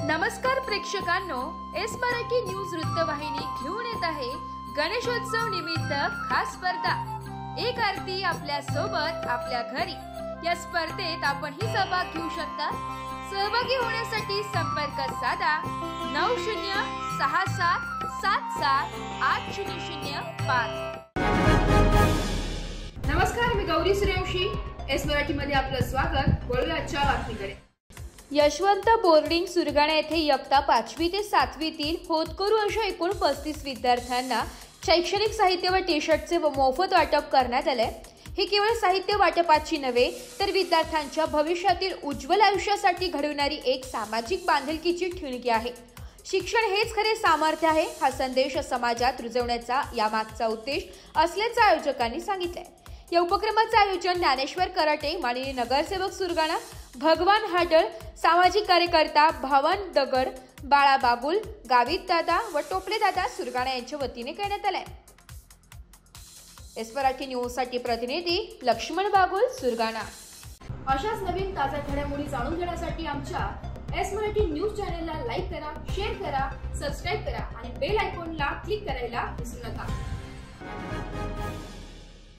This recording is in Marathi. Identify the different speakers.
Speaker 1: नमस्कार प्रेक्षकांनो, एस मराठी न्यूज वृत्तवाहिनी घेऊन येत आहे गणेशोत्सव निमित्त खास स्पर्धा एक आरती आपल्या सोबत आपल्या घरी। या स्पर्धेत आपण ही सहभाग घेऊ शकता। सहभागी होण्यासाठी संपर्क साधा 9067778005। नमस्कार, मी गौरी सूर्यवंशी, एस मराठी मध्ये आपलं स्वागत। बोलूया आजच्या बातमीकडे। यशवंत बोर्डिंग सुरगाणा येथे इयत्ता 5वी ते 7वीतील होतकरू अशा एकूण 35 विद्यार्थ्यांना शैक्षणिक साहित्य व टी-शर्टचे मोफत वाटप करण्यात आले। हे केवळ साहित्य वाटपाची नव्हे तर विद्यार्थ्यांच्या भविष्यातील उज्ज्वल आयुष्यासाठी घडवणारी एक सामाजिक बांधिलकीची ठिणगी आहे। शिक्षण हेच खरे सामर्थ्य आहे, हा संदेश समाजात रुजवण्याचा यामागचा उद्देश असल्याचे आयोजकांनी सांगितले। या उपक्रमाचे आयोजन ज्ञानेश्वर कराटे, माननीय नगरसेवक सुरगाणा, भगवान हाडळ, सामाजिक कार्यकर्ता भावन दगड, बाळा बाबुल, गावित दादा व टोपले दादा सुरगाणा यांच्या वतीने करण्यात आले। एस मराठी न्यूज साठी प्रतिनिधी लक्ष्मण बागुल, सुरगाणा। अशाच नवीन ताज्या घडामोडी जाणून घेण्यासाठी आमच्या एस मराठी न्यूज चॅनलला लाईक करा, शेअर करा, सबस्क्राइब करा आणि बेल आयकॉनला क्लिक करायला विसरू नका।